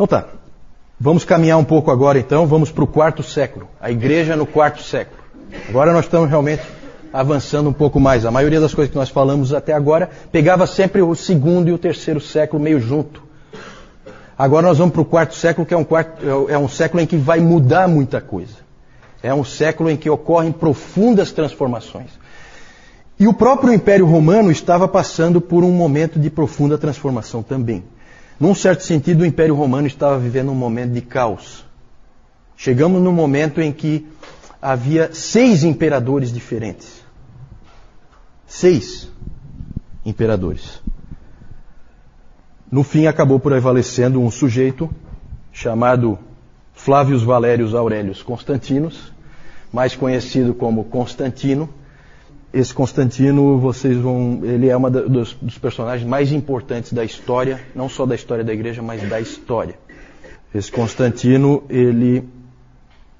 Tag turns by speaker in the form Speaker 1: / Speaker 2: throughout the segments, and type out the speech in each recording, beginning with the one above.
Speaker 1: Então tá, vamos caminhar um pouco agora então, vamos para o quarto século, a igreja no quarto século. Agora nós estamos realmente avançando um pouco mais. A maioria das coisas que nós falamos até agora pegava sempre o segundo e o terceiro século meio junto. Agora nós vamos para o quarto século, que é um século em que vai mudar muita coisa. É um século em que ocorrem profundas transformações. E o próprio Império Romano estava passando por um momento de profunda transformação também. Num certo sentido, o Império Romano estava vivendo um momento de caos. Chegamos num momento em que havia 6 imperadores diferentes. 6 imperadores. No fim, acabou por prevalecendo um sujeito chamado Flávios Valérios Aurélios Constantinos, mais conhecido como Constantino. Esse Constantino, ele é um dos personagens mais importantes da história, não só da história da igreja, mas da história. Esse Constantino, ele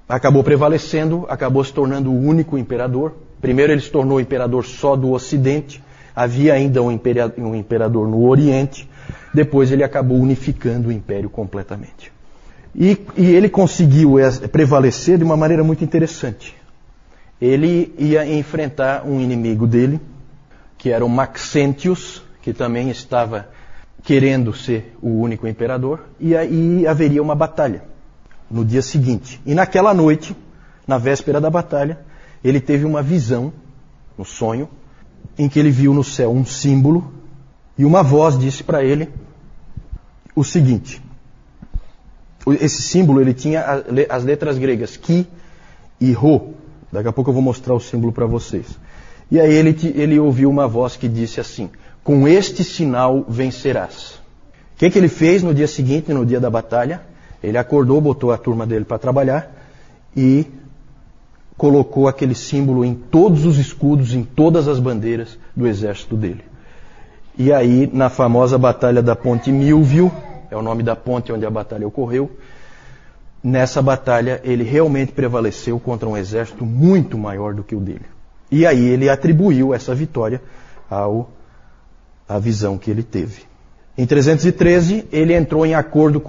Speaker 1: acabou prevalecendo, acabou se tornando o único imperador. Primeiro ele se tornou imperador só do Ocidente, havia ainda um imperador no Oriente, depois ele acabou unificando o império completamente. E ele conseguiu prevalecer de uma maneira muito interessante. Ele ia enfrentar um inimigo dele, que era o Maxentius, que também estava querendo ser o único imperador, e aí haveria uma batalha no dia seguinte. E naquela noite, na véspera da batalha, ele teve uma visão, no sonho, em que ele viu no céu um símbolo, e uma voz disse para ele o seguinte: esse símbolo ele tinha as letras gregas Ki e Rho. Daqui a pouco eu vou mostrar o símbolo para vocês. E aí ele ouviu uma voz que disse assim: com este sinal vencerás. O que ele fez no dia seguinte, no dia da batalha? Ele acordou, botou a turma dele para trabalhar e colocou aquele símbolo em todos os escudos, em todas as bandeiras do exército dele. E aí, na famosa batalha da Ponte Milvio, é o nome da ponte onde a batalha ocorreu, nessa batalha ele realmente prevaleceu contra um exército muito maior do que o dele. E aí ele atribuiu essa vitória à visão que ele teve. Em 313 ele entrou em acordo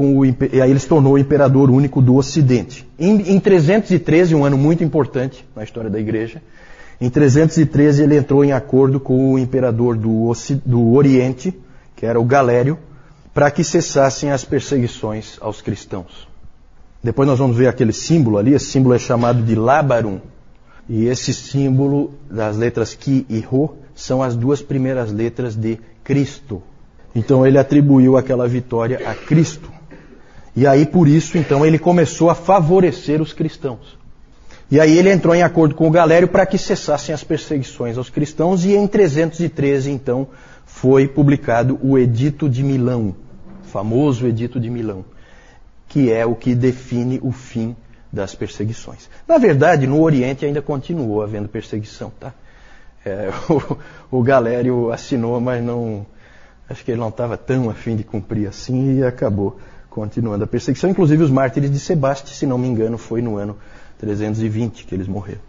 Speaker 1: e aí ele se tornou o imperador único do Ocidente. Em 313, um ano muito importante na história da igreja, em 313 ele entrou em acordo com o imperador do Oriente, que era o Galério, para que cessassem as perseguições aos cristãos. Depois nós vamos ver aquele símbolo ali, esse símbolo é chamado de Labarum. E esse símbolo das letras Ki e Rho são as 2 primeiras letras de Cristo. Então ele atribuiu aquela vitória a Cristo. E aí por isso então ele começou a favorecer os cristãos. E aí ele entrou em acordo com o Galério para que cessassem as perseguições aos cristãos, e em 313 então foi publicado o Edito de Milão, o famoso Edito de Milão, que é o que define o fim das perseguições. Na verdade, no Oriente ainda continuou havendo perseguição, tá? O Galério assinou, mas não, acho que ele não estava tão a fim de cumprir assim, e acabou continuando a perseguição. Inclusive os mártires de Sebaste, se não me engano, foi no ano 320 que eles morreram.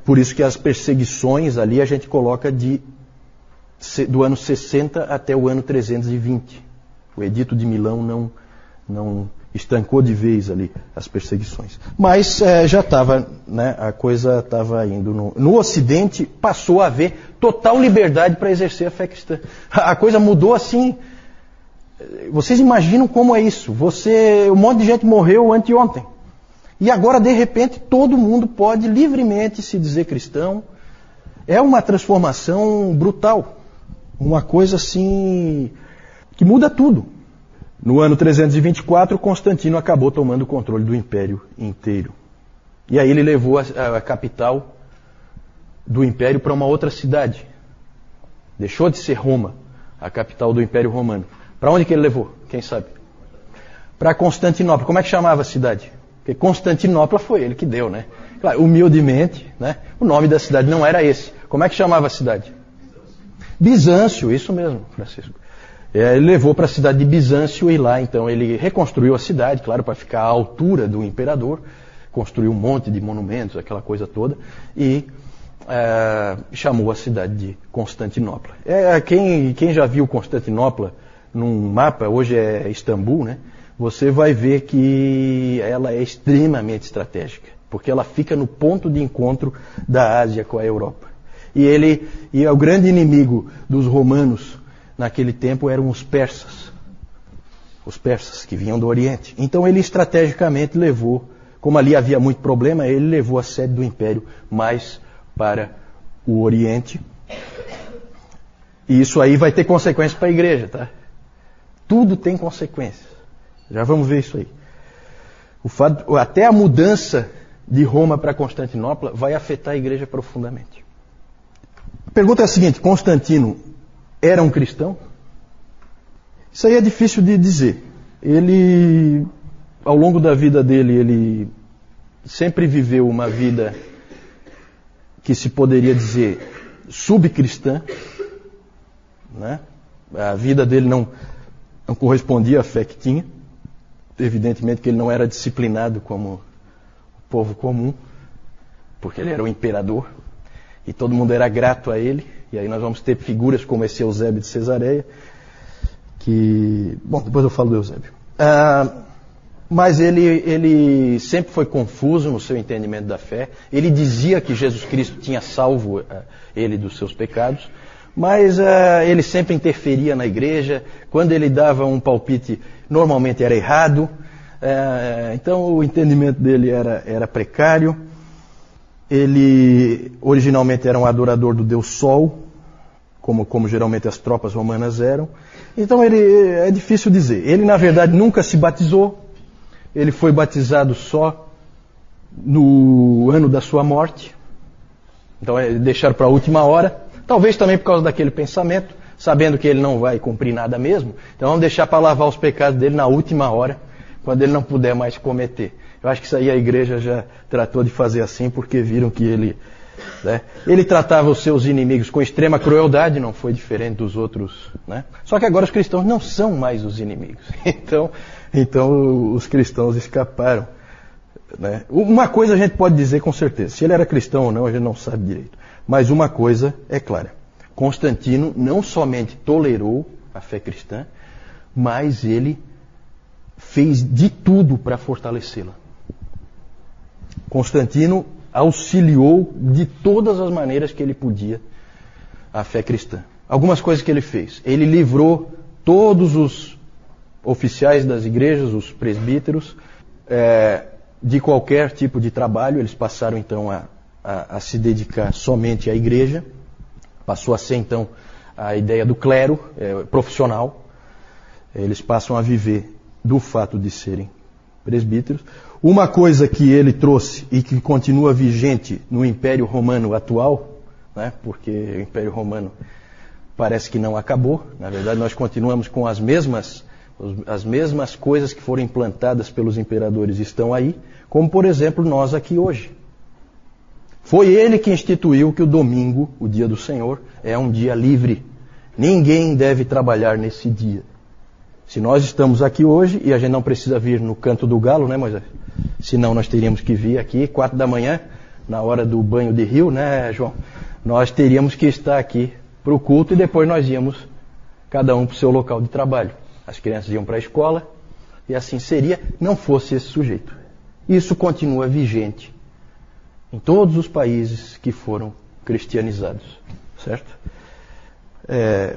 Speaker 1: Por isso que as perseguições ali a gente coloca do ano 60 até o ano 320. O Edito de Milão não estancou de vez ali as perseguições. Mas já estava, né, a coisa estava indo. No Ocidente passou a haver total liberdade para exercer a fé cristã. A coisa mudou assim. Vocês imaginam como é isso? Um monte de gente morreu anteontem. E agora, de repente, todo mundo pode livremente se dizer cristão. É uma transformação brutal. Uma coisa assim que muda tudo. No ano 324, Constantino acabou tomando o controle do império inteiro. E aí ele levou a capital do império para uma outra cidade. Deixou de ser Roma, a capital do Império Romano. Para onde que ele levou? Quem sabe? Para Constantinopla. Como é que chamava a cidade? Porque Constantinopla foi ele que deu, né? Claro, humildemente, né? O nome da cidade não era esse. Como é que chamava a cidade? Bizâncio, isso mesmo, Francisco. Ele levou para a cidade de Bizâncio, e lá então ele reconstruiu a cidade, claro, para ficar à altura do imperador, construiu um monte de monumentos, aquela coisa toda, e chamou a cidade de Constantinopla. Quem já viu Constantinopla num mapa, hoje é Istambul, né? você vai ver que ela é extremamente estratégica, porque ela fica no ponto de encontro da Ásia com a Europa. E o grande inimigo dos romanos naquele tempo eram os persas que vinham do Oriente. Então ele estrategicamente levou, como ali havia muito problema, ele levou a sede do império mais para o Oriente. E isso aí vai ter consequências para a igreja, tá? Tudo tem consequências. Já vamos ver isso aí. Até a mudança de Roma para Constantinopla vai afetar a igreja profundamente. A pergunta é a seguinte: Constantino era um cristão? Isso aí é difícil de dizer. Ele, ao longo da vida dele, ele sempre viveu uma vida que se poderia dizer subcristã, né? A vida dele não correspondia à fé que tinha. Evidentemente que ele não era disciplinado como o povo comum, porque ele era o imperador e todo mundo era grato a ele. E aí nós vamos ter figuras como esse Eusébio de Cesareia, que... Bom, depois eu falo do Eusébio. Mas ele sempre foi confuso no seu entendimento da fé. Ele dizia que Jesus Cristo tinha salvo ele dos seus pecados, mas ele sempre interferia na igreja. Quando ele dava um palpite, normalmente era errado. Então o entendimento dele era precário. Ele originalmente era um adorador do Deus Sol, como geralmente as tropas romanas eram. Então é difícil dizer. Ele na verdade nunca se batizou. Ele foi batizado só no ano da sua morte. Então deixaram para a última hora. Talvez também por causa daquele pensamento, sabendo que ele não vai cumprir nada mesmo. Então vamos deixar para lavar os pecados dele na última hora, quando ele não puder mais cometer. Eu acho que isso aí a igreja já tratou de fazer assim, porque viram que ele tratava os seus inimigos com extrema crueldade, não foi diferente dos outros, né? Só que agora os cristãos não são mais os inimigos. Então os cristãos escaparam, né? Uma coisa a gente pode dizer com certeza: se ele era cristão ou não, a gente não sabe direito. Mas uma coisa é clara: Constantino não somente tolerou a fé cristã, mas ele fez de tudo para fortalecê-la. Constantino auxiliou de todas as maneiras que ele podia a fé cristã. Algumas coisas que ele fez: ele livrou todos os oficiais das igrejas, os presbíteros, de qualquer tipo de trabalho. Eles passaram então a se dedicar somente à igreja. Passou a ser então a ideia do clero profissional. Eles passam a viver do fato de serem presbíteros. Uma coisa que ele trouxe e que continua vigente no Império Romano atual, né, porque o Império Romano parece que não acabou. Na verdade, nós continuamos com as mesmas coisas que foram implantadas pelos imperadores estão aí, como por exemplo nós aqui hoje. Foi ele que instituiu que o domingo, o dia do Senhor, é um dia livre. Ninguém deve trabalhar nesse dia. Se nós estamos aqui hoje, e a gente não precisa vir no canto do galo, né, Moisés? Senão nós teríamos que vir aqui 4 da manhã, na hora do banho de rio, né, João? Nós teríamos que estar aqui para o culto e depois nós íamos cada um para o seu local de trabalho. As crianças iam para a escola e assim seria, não fosse esse sujeito. Isso continua vigente em todos os países que foram cristianizados, certo?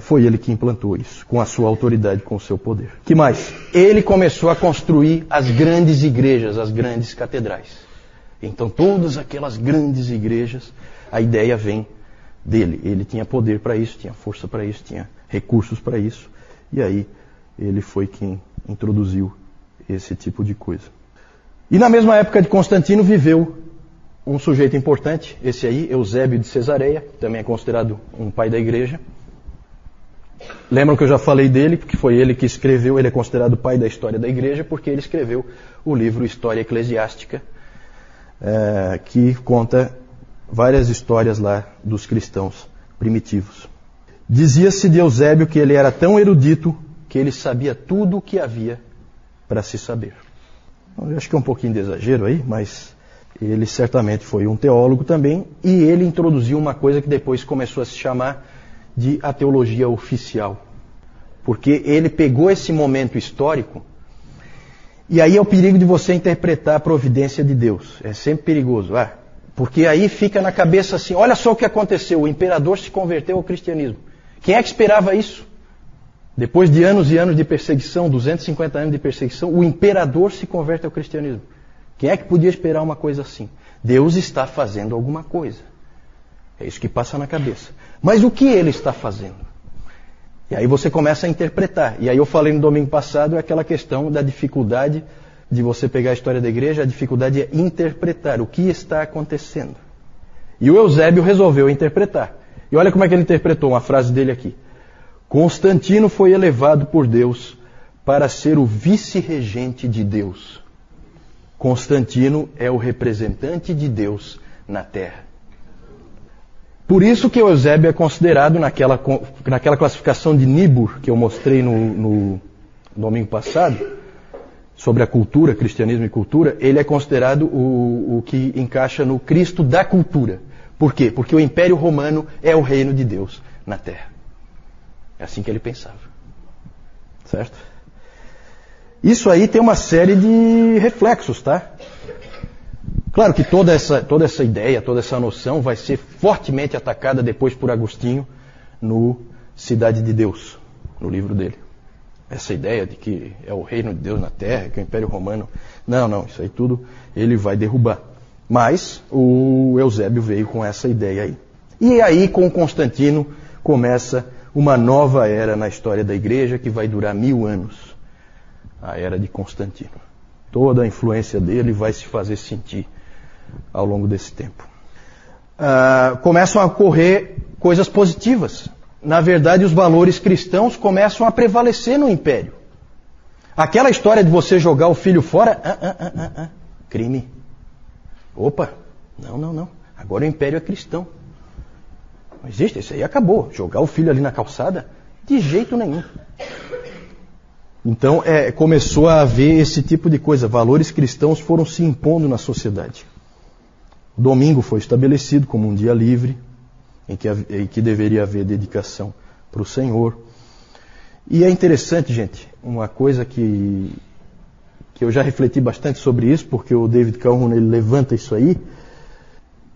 Speaker 1: Foi ele que implantou isso, com a sua autoridade, com o seu poder. Que mais? Ele começou a construir as grandes igrejas, as grandes catedrais. Então todas aquelas grandes igrejas, a ideia vem dele. Ele tinha poder para isso, tinha força para isso, tinha recursos para isso. E aí ele foi quem introduziu esse tipo de coisa. E na mesma época de Constantino viveu um sujeito importante, esse aí, Eusébio de Cesareia, que também é considerado um pai da igreja. Lembram que eu já falei dele, porque foi ele que escreveu, ele é considerado o pai da história da igreja, porque ele escreveu o livro História Eclesiástica, que conta várias histórias lá dos cristãos primitivos. Dizia-se de Eusébio que ele era tão erudito que ele sabia tudo o que havia para se saber. Eu acho que é um pouquinho de exagero aí, mas ele certamente foi um teólogo também, e ele introduziu uma coisa que depois começou a se chamar de a teologia oficial. Porque ele pegou esse momento histórico E aí é o perigo de você interpretar a providência de Deus. É sempre perigoso. Porque aí fica na cabeça assim, olha só o que aconteceu, o imperador se converteu ao cristianismo. Quem é que esperava isso? Depois de anos e anos de perseguição, 250 anos de perseguição, o imperador se converte ao cristianismo. Quem é que podia esperar uma coisa assim? Deus está fazendo alguma coisa. É isso que passa na cabeça. Mas o que ele está fazendo? E aí você começa a interpretar. E aí eu falei no domingo passado aquela questão da dificuldade de você pegar a história da igreja, a dificuldade é interpretar o que está acontecendo. E o Eusébio resolveu interpretar. E olha como é que ele interpretou uma frase dele aqui. Constantino foi elevado por Deus para ser o vice-regente de Deus. Constantino é o representante de Deus na Terra. Por isso que o Eusébio é considerado naquela classificação de Niebuhr, que eu mostrei no domingo passado, sobre a cultura, cristianismo e cultura, ele é considerado o que encaixa no Cristo da cultura. Por quê? Porque o Império Romano é o reino de Deus na Terra. É assim que ele pensava. Certo? Isso aí tem uma série de reflexos, tá? Claro que toda essa ideia, toda essa noção vai ser fortemente atacada depois por Agostinho no Cidade de Deus, no livro dele. Essa ideia de que é o reino de Deus na Terra, que é o Império Romano. Não, isso aí tudo ele vai derrubar. Mas o Eusébio veio com essa ideia aí. E aí, com Constantino, começa uma nova era na história da igreja que vai durar 1000 anos. A era de Constantino. Toda a influência dele vai se fazer sentir ao longo desse tempo. Começam a ocorrer coisas positivas. Na verdade, os valores cristãos começam a prevalecer no império. Aquela história de você jogar o filho fora, crime. Opa, não. Agora o império é cristão. Não existe, isso aí acabou. Jogar o filho ali na calçada, de jeito nenhum. Então, começou a haver esse tipo de coisa. Valores cristãos foram se impondo na sociedade. O domingo foi estabelecido como um dia livre, em que deveria haver dedicação para o Senhor. E é interessante, gente, uma coisa que eu já refleti bastante sobre isso, porque o David Calhoun ele levanta isso aí,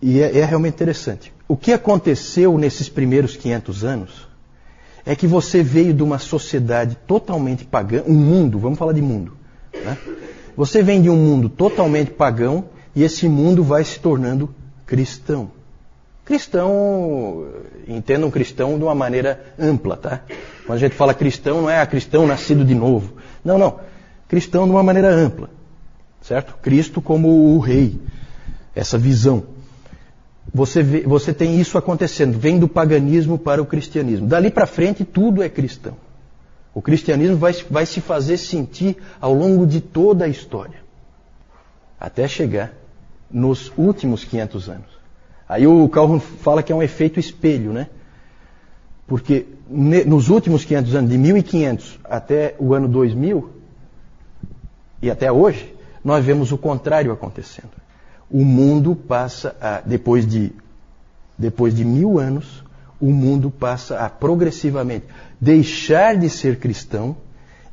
Speaker 1: e é realmente interessante. O que aconteceu nesses primeiros 500 anos é que você veio de uma sociedade totalmente pagã, um mundo, vamos falar de mundo, né? Você vem de um mundo totalmente pagão e esse mundo vai se tornando cristão. Cristão, entenda um cristão de uma maneira ampla, tá? Quando a gente fala cristão, não é cristão nascido de novo. Não. Cristão de uma maneira ampla, certo? Cristo como o rei, essa visão. Você tem isso acontecendo, vem do paganismo para o cristianismo. Dali para frente tudo é cristão. O cristianismo vai se fazer sentir ao longo de toda a história, até chegar nos últimos 500 anos. Aí o Calhoun fala que é um efeito espelho, né? Porque nos últimos 500 anos, de 1500 até o ano 2000, e até hoje, nós vemos o contrário acontecendo. O mundo passa depois de 1000 anos, o mundo passa a progressivamente deixar de ser cristão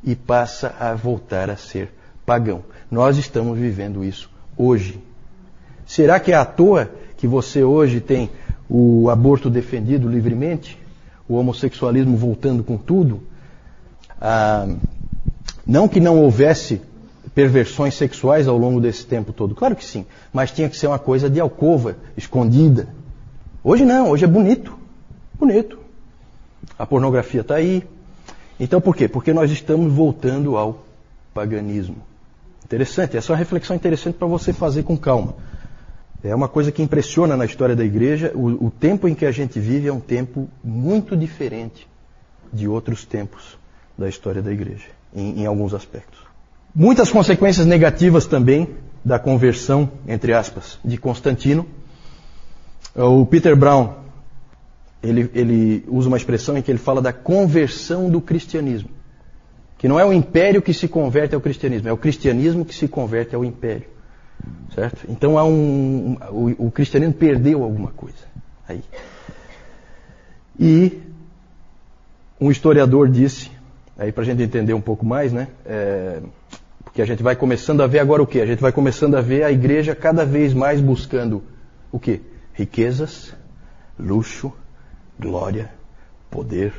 Speaker 1: e passa a voltar a ser pagão. Nós estamos vivendo isso hoje. Será que é à toa que você hoje tem o aborto defendido livremente? O homossexualismo voltando com tudo? Não que não houvesse perversões sexuais ao longo desse tempo todo. Claro que sim. Mas tinha que ser uma coisa de alcova, escondida. Hoje não, hoje é bonito. Bonito. A pornografia está aí. Então por quê? Porque nós estamos voltando ao paganismo. Interessante, essa é uma reflexão interessante para você fazer com calma. É uma coisa que impressiona na história da igreja. O tempo em que a gente vive é um tempo muito diferente de outros tempos da história da igreja, em alguns aspectos. Muitas consequências negativas também da conversão, entre aspas, de Constantino. O Peter Brown, ele usa uma expressão em que ele fala da conversão do cristianismo. Que não é o império que se converte ao cristianismo, é o cristianismo que se converte ao império. Certo? Então o cristianismo perdeu alguma coisa aí. E um historiador disse, aí para a gente entender um pouco mais, né? Porque a gente vai começando a ver agora o quê? A gente vai começando a ver a igreja cada vez mais buscando o quê? Riquezas, luxo, glória, poder.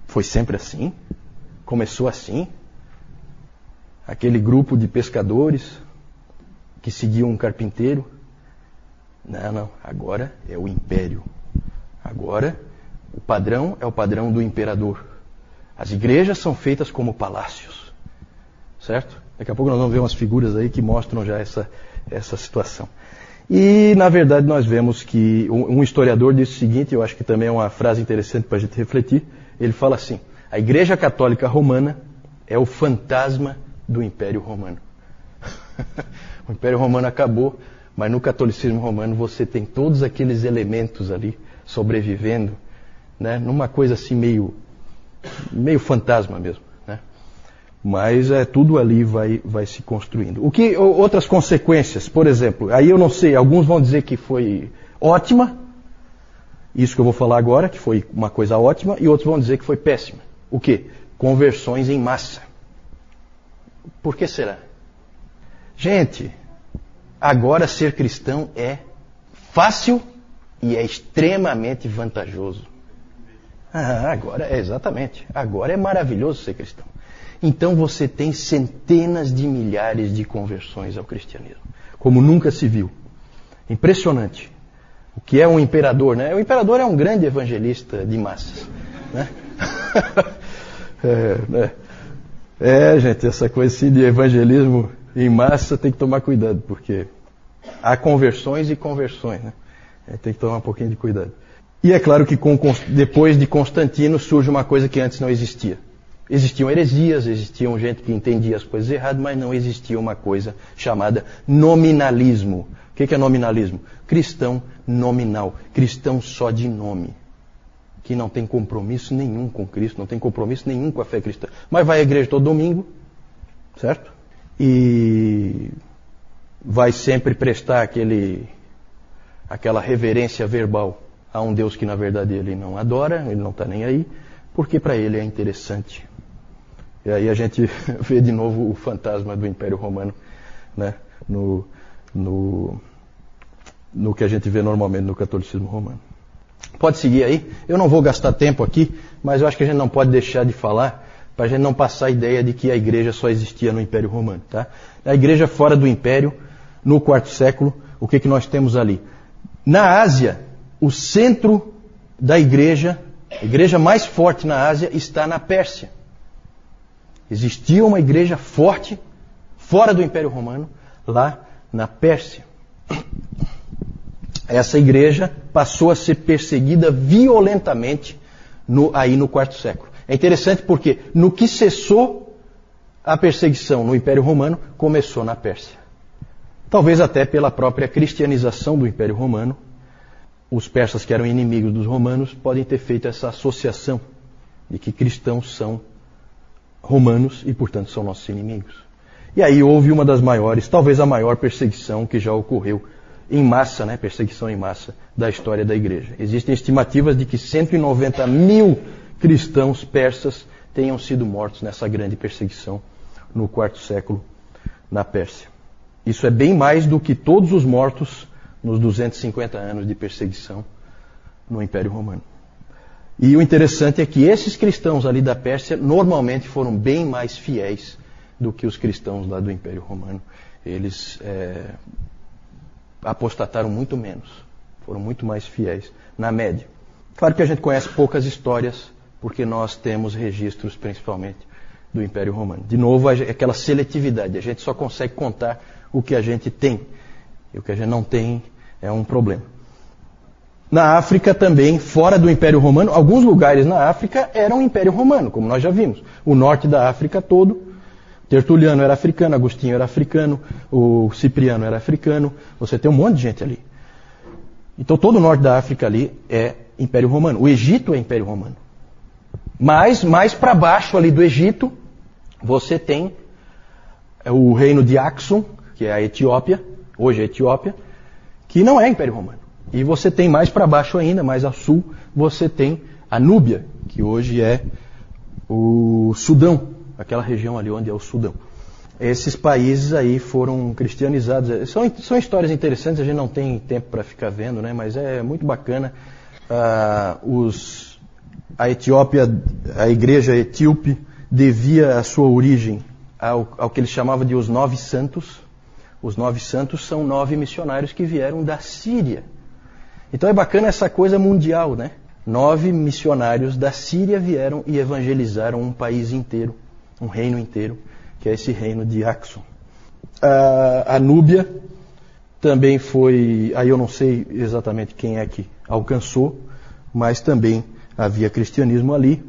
Speaker 1: Foi sempre assim? Começou assim? Aquele grupo de pescadores que seguiam um carpinteiro? Não. Agora é o império. Agora o padrão é o padrão do imperador. As igrejas são feitas como palácios. Certo? Daqui a pouco nós vamos ver umas figuras aí que mostram já essa situação. E, na verdade, nós vemos que um historiador disse o seguinte, eu acho que também é uma frase interessante para a gente refletir. Ele fala assim: a Igreja Católica Romana é o fantasma do Império Romano. O Império Romano acabou, mas no catolicismo romano você tem todos aqueles elementos ali sobrevivendo, né, numa coisa assim meio fantasma mesmo. Mas tudo ali vai se construindo. Outras consequências, por exemplo, aí eu não sei, alguns vão dizer que foi ótima, isso que eu vou falar agora, que foi uma coisa ótima, e outros vão dizer que foi péssima. O quê? Conversões em massa. Por que será? Gente, agora ser cristão é fácil e é extremamente vantajoso. Exatamente. Agora é maravilhoso ser cristão. Então você tem centenas de milhares de conversões ao cristianismo, como nunca se viu. Impressionante. O que é um imperador, né? O imperador é um grande evangelista de massas, né? Gente, essa coisa assim de evangelismo em massa tem que tomar cuidado, porque há conversões e conversões, né? Tem que tomar um pouquinho de cuidado. E é claro que depois de Constantino surge uma coisa que antes não existia. Existiam heresias, existiam gente que entendia as coisas erradas, mas não existia uma coisa chamada nominalismo. O que é nominalismo? Cristão nominal, cristão só de nome, que não tem compromisso nenhum com Cristo, não tem compromisso nenhum com a fé cristã. Mas vai à igreja todo domingo, certo? E vai sempre prestar aquela reverência verbal a um Deus que na verdade ele não adora, ele não está nem aí, porque para ele é interessante. E aí a gente vê de novo o fantasma do Império Romano, né, no que a gente vê normalmente no catolicismo romano. Pode seguir aí. Eu não vou gastar tempo aqui, mas eu acho que a gente não pode deixar de falar, para a gente não passar a ideia de que a igreja só existia no Império Romano. Tá? A igreja fora do Império, no quarto século, o que nós temos ali? Na Ásia, o centro da igreja, a igreja mais forte na Ásia, está na Pérsia. Existia uma igreja forte, fora do Império Romano, lá na Pérsia. Essa igreja passou a ser perseguida violentamente aí no quarto século. É interessante porque no que cessou a perseguição no Império Romano, começou na Pérsia. Talvez até pela própria cristianização do Império Romano, os persas que eram inimigos dos romanos podem ter feito essa associação de que cristãos são romanos e, portanto, são nossos inimigos. E aí houve uma das maiores, talvez a maior perseguição que já ocorreu em massa, né, perseguição em massa da história da igreja. Existem estimativas de que 190 mil cristãos persas tenham sido mortos nessa grande perseguição no quarto século na Pérsia. Isso é bem mais do que todos os mortos nos 250 anos de perseguição no Império Romano. E o interessante é que esses cristãos ali da Pérsia normalmente foram bem mais fiéis do que os cristãos lá do Império Romano. Eles apostataram muito menos, foram muito mais fiéis, na média. Claro que a gente conhece poucas histórias, porque nós temos registros principalmente do Império Romano. De novo, aquela seletividade, a gente só consegue contar o que a gente tem, e o que a gente não tem é um problema. Na África também, fora do Império Romano, alguns lugares na África eram Império Romano, como nós já vimos. O norte da África todo, Tertuliano era africano, Agostinho era africano, o Cipriano era africano, você tem um monte de gente ali. Então todo o norte da África ali é Império Romano. O Egito é Império Romano. Mas mais para baixo ali do Egito, você tem o reino de Axum, que é a Etiópia, hoje é a Etiópia, que não é Império Romano. E você tem mais para baixo ainda, mais a sul, você tem a Núbia, que hoje é o Sudão, aquela região ali onde é o Sudão. esses países aí foram cristianizados. São histórias interessantes, a gente não tem tempo para ficar vendo, né? Mas é muito bacana. A Etiópia, a igreja etíope, devia a sua origem ao que eles chamavam de os 9 santos. Os 9 santos são 9 missionários que vieram da Síria. Então é bacana essa coisa mundial, né? 9 missionários da Síria vieram e evangelizaram um país inteiro, um reino inteiro, que é esse reino de Axum. A Núbia também foi, aí eu não sei exatamente quem é que alcançou, mas também havia cristianismo ali.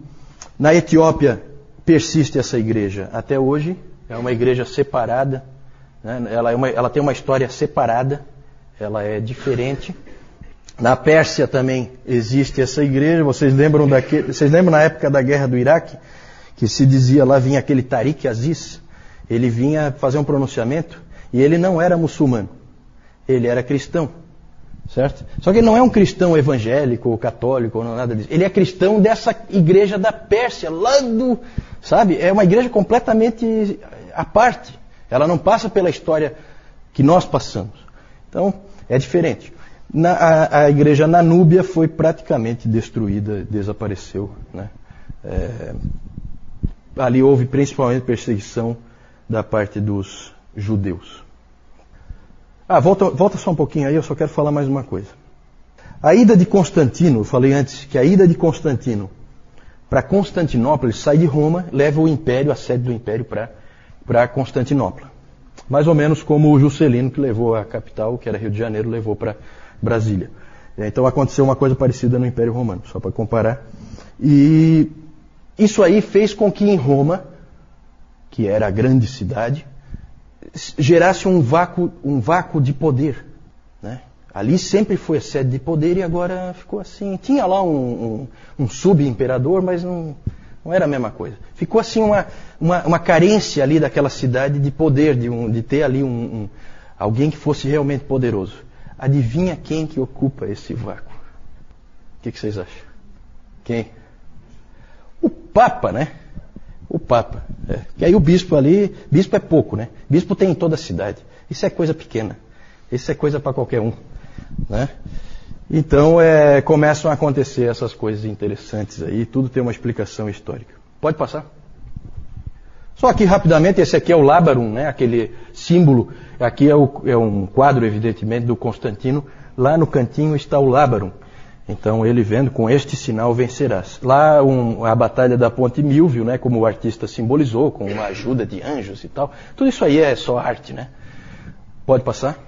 Speaker 1: Na Etiópia persiste essa igreja até hoje, é uma igreja separada, né? Ela tem uma história separada, ela é diferente. Na Pérsia também existe essa igreja. Vocês lembram na época da guerra do Iraque, que se dizia lá, vinha aquele Tariq Aziz, ele vinha fazer um pronunciamento e ele não era muçulmano, ele era cristão, certo? Só que ele não é um cristão evangélico ou católico ou nada disso, ele é cristão dessa igreja da Pérsia, lá do, sabe? É uma igreja completamente à parte, ela não passa pela história que nós passamos, então é diferente. A igreja na Núbia foi praticamente destruída, desapareceu, né? Ali houve principalmente perseguição da parte dos judeus. Volta só um pouquinho aí, eu só quero falar mais uma coisa. A ida de Constantino, eu falei antes que a ida de Constantino para Constantinopla, ele sai de Roma, leva o império, a sede do império para Constantinopla. Mais ou menos como o Juscelino, que levou a capital, que era Rio de Janeiro, levou para Brasília. Então aconteceu uma coisa parecida no Império Romano, só para comparar. E isso aí fez com que em Roma, que era a grande cidade, gerasse um vácuo de poder, né? Ali sempre foi a sede de poder e agora ficou assim. Tinha lá um sub-imperador, mas não era a mesma coisa. Ficou assim uma carência ali daquela cidade de poder, de ter ali alguém que fosse realmente poderoso. Adivinha quem que ocupa esse vácuo? O que vocês acham? Quem? O Papa, né? O Papa. Que aí o bispo ali, bispo é pouco, né? Bispo tem em toda a cidade. Isso é coisa pequena. Isso é coisa para qualquer um, né? Então começam a acontecer essas coisas interessantes aí. Tudo tem uma explicação histórica. Pode passar? Só aqui rapidamente, esse aqui é o Lábarum, né? Aquele símbolo. Aqui é um quadro, evidentemente, do Constantino. Lá no cantinho está o Lábarum. Então ele vendo, com este sinal vencerás. Lá a batalha da Ponte Milvio, né? Como o artista simbolizou, com uma ajuda de anjos e tal. Tudo isso aí é só arte, né? Pode passar?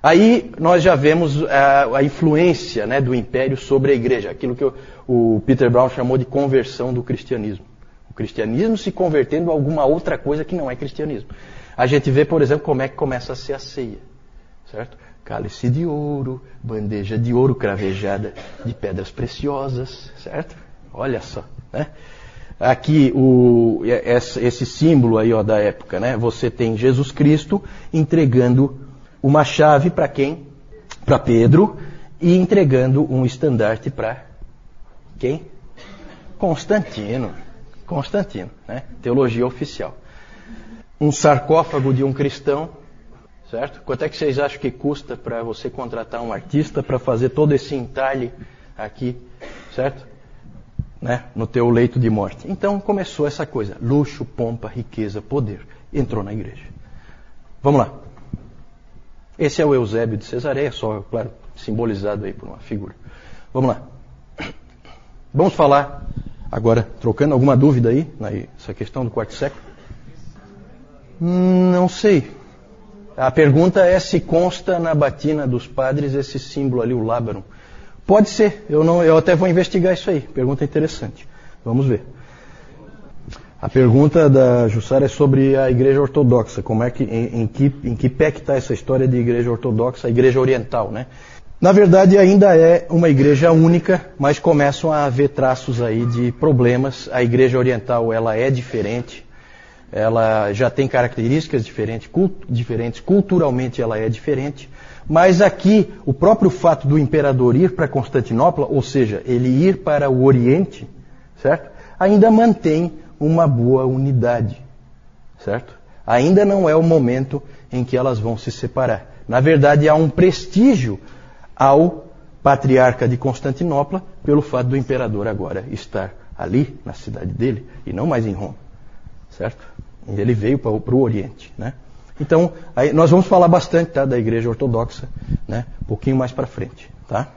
Speaker 1: Aí nós já vemos a influência, né, do Império sobre a Igreja. Aquilo que o Peter Brown chamou de conversão do cristianismo. O cristianismo se convertendo a alguma outra coisa que não é cristianismo. A gente vê, por exemplo, como é que começa a ser a ceia, certo? Cálice de ouro, bandeja de ouro cravejada de pedras preciosas, certo? Olha só, né? Aqui esse símbolo aí, ó, da época, né? Você tem Jesus Cristo entregando uma chave para quem? Para Pedro, e entregando um estandarte para quem? Constantino, né? Teologia oficial. Um sarcófago de um cristão, certo? Quanto é que vocês acham que custa para você contratar um artista para fazer todo esse entalhe aqui, certo? Né? No teu leito de morte. Então começou essa coisa, luxo, pompa, riqueza, poder. Entrou na igreja. Vamos lá. Esse é o Eusébio de Cesareia, só, claro, simbolizado aí por uma figura. Vamos lá. Vamos falar agora, trocando alguma dúvida aí, nessa questão do quarto século? Não sei. A pergunta é se consta na batina dos padres esse símbolo ali, o Lábarum. Pode ser, eu até vou investigar isso aí. Pergunta interessante. Vamos ver. A pergunta da Jussara é sobre a Igreja Ortodoxa. Como é que, em que pé que está essa história de Igreja Ortodoxa, a Igreja Oriental, né? Na verdade, ainda é uma igreja única, mas começam a haver traços aí de problemas. A Igreja Oriental, ela é diferente. Ela já tem características diferentes, culturalmente ela é diferente. Mas aqui, o próprio fato do imperador ir para Constantinopla, ou seja, ele ir para o Oriente, certo? Ainda mantém uma boa unidade, certo? Ainda não é o momento em que elas vão se separar. Na verdade, há um prestígio ao patriarca de Constantinopla pelo fato do imperador agora estar ali, na cidade dele, e não mais em Roma. Certo? Ele veio para o Oriente, né? Então, aí nós vamos falar bastante, tá, da Igreja Ortodoxa, né, um pouquinho mais para frente, tá?